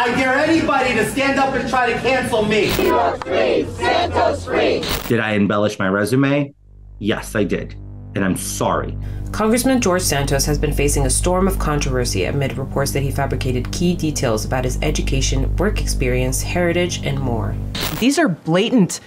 I dare anybody to stand up and try to cancel me. New York free, Santos free. Did I embellish my resume? Yes, I did. And I'm sorry. Congressman George Santos has been facing a storm of controversy amid reports that he fabricated key details about his education, work experience, heritage, and more. These are blatant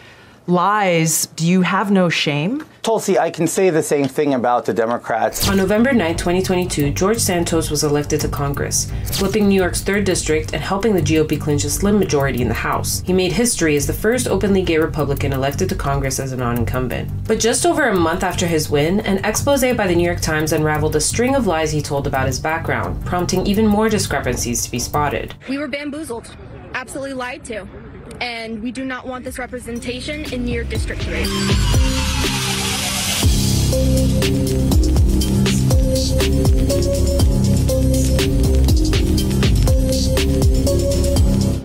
lies. Do you have no shame? Tulsi, I can say the same thing about the Democrats. On November 9, 2022, George Santos was elected to Congress, flipping New York's 3rd District and helping the GOP clinch a slim majority in the House. He made history as the first openly gay Republican elected to Congress as a non-incumbent. But just over a month after his win, an expose by the New York Times unraveled a string of lies he told about his background, prompting even more discrepancies to be spotted. We were bamboozled, absolutely lied to, and we do not want this representation in New York District 3.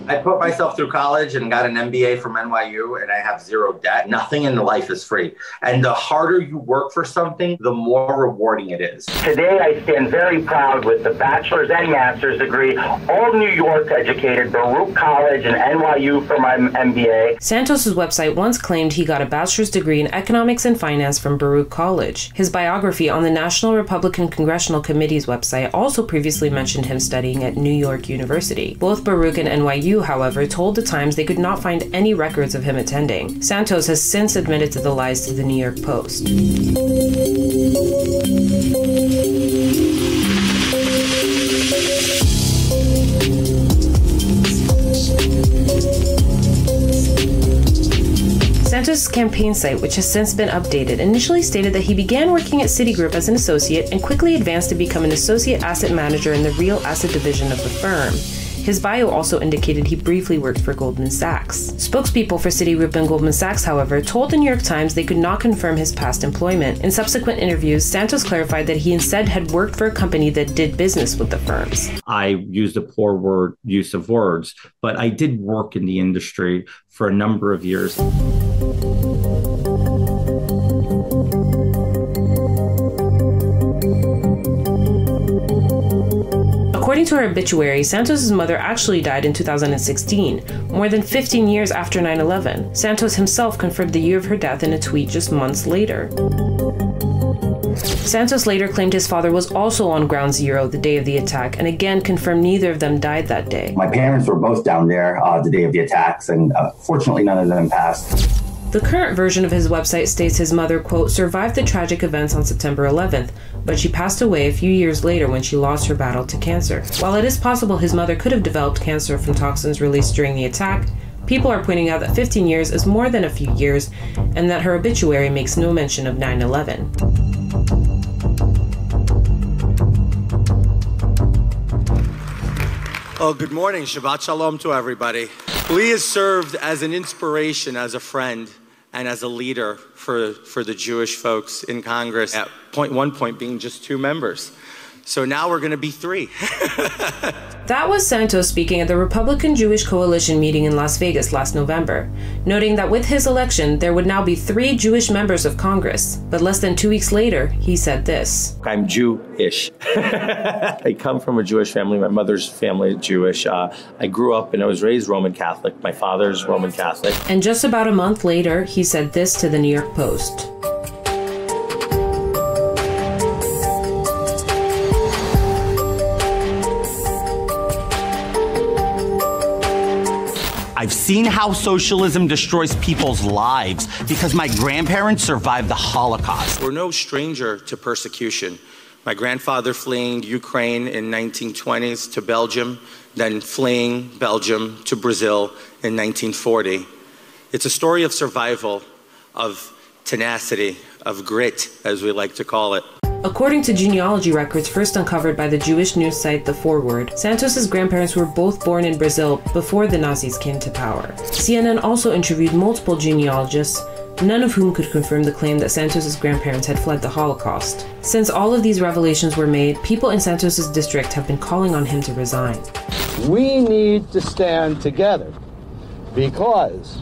I put myself through college and got an MBA from NYU, and I have zero debt. Nothing in life is free. And the harder you work for something, the more rewarding it is. Today, I stand very proud with the bachelor's and master's degree, all New York educated, Baruch College and NYU for my MBA. Santos's website once claimed he got a bachelor's degree in economics and finance from Baruch College. His biography on the National Republican Congressional Committee's website also previously mentioned him studying at New York University. Both Baruch and NYU, however, told the Times they could not find any records of him attending. Santos has since admitted to the lies to the New York Post. Santos' campaign site, which has since been updated, initially stated that he began working at Citigroup as an associate and quickly advanced to become an associate asset manager in the real asset division of the firm. His bio also indicated he briefly worked for Goldman Sachs. Spokespeople for Citigroup and Goldman Sachs, however, told the New York Times they could not confirm his past employment. In subsequent interviews, Santos clarified that he instead had worked for a company that did business with the firms. I used a poor use of words, but I did work in the industry for a number of years. According to her obituary, Santos' mother actually died in 2016, more than 15 years after 9/11. Santos himself confirmed the year of her death in a tweet just months later. Santos later claimed his father was also on Ground Zero the day of the attack, and again confirmed neither of them died that day. My parents were both down there the day of the attacks, and fortunately none of them passed. The current version of his website states his mother, quote, survived the tragic events on September 11th, but she passed away a few years later when she lost her battle to cancer. While it is possible his mother could have developed cancer from toxins released during the attack, people are pointing out that 15 years is more than a few years, and that her obituary makes no mention of 9/11. Oh, good morning. Shabbat Shalom to everybody. Lee has served as an inspiration, as a friend, and as a leader for the Jewish folks in Congress, at one point being just 2 members. So now we're going to be 3. That was Santos speaking at the Republican Jewish Coalition meeting in Las Vegas last November, noting that with his election, there would now be 3 Jewish members of Congress. But less than 2 weeks later, he said this. I'm Jewish. I come from a Jewish family. My mother's family is Jewish. I grew up and I was raised Roman Catholic. My father's Roman Catholic. And just about a month later, he said this to the New York Post. I've seen how socialism destroys people's lives because my grandparents survived the Holocaust. We're no stranger to persecution. My grandfather fleeing Ukraine in 1920s to Belgium, then fleeing Belgium to Brazil in 1940. It's a story of survival, of tenacity, of grit, as we like to call it. According to genealogy records first uncovered by the Jewish news site The Forward, Santos's grandparents were both born in Brazil before the Nazis came to power. CNN also interviewed multiple genealogists, none of whom could confirm the claim that Santos's grandparents had fled the Holocaust. Since all of these revelations were made, people in Santos's district have been calling on him to resign. We need to stand together because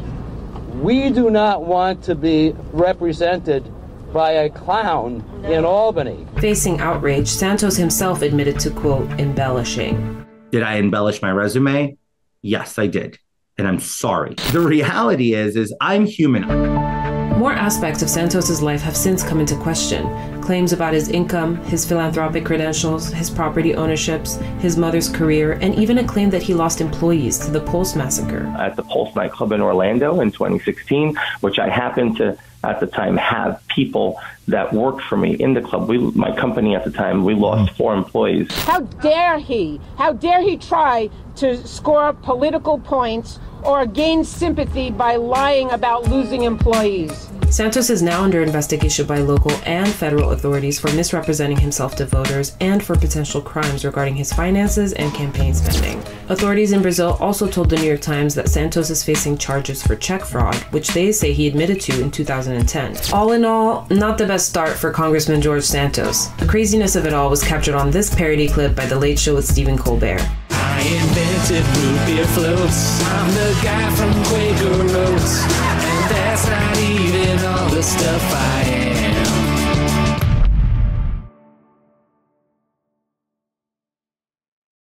we do not want to be represented by a clown in Albany. Facing outrage, Santos himself admitted to, quote, embellishing. Did I embellish my resume? Yes, I did. And I'm sorry. The reality is I'm human. More aspects of Santos's life have since come into question. Claims about his income, his philanthropic credentials, his property ownerships, his mother's career, and even a claim that he lost employees to the Pulse massacre. At the Pulse nightclub in Orlando in 2016, which I happened to, at the time, have people that worked for me in the club. My company at the time, we lost 4 employees. How dare he? How dare he try to score political points or gain sympathy by lying about losing employees? Santos is now under investigation by local and federal authorities for misrepresenting himself to voters and for potential crimes regarding his finances and campaign spending. Authorities in Brazil also told the New York Times that Santos is facing charges for check fraud, which they say he admitted to in 2010. All in all, not the best start for Congressman George Santos. The craziness of it all was captured on this parody clip by The Late Show with Stephen Colbert. I invented root beer floats. I'm the guy from Quaker Oats. And that's not even all the stuff I am.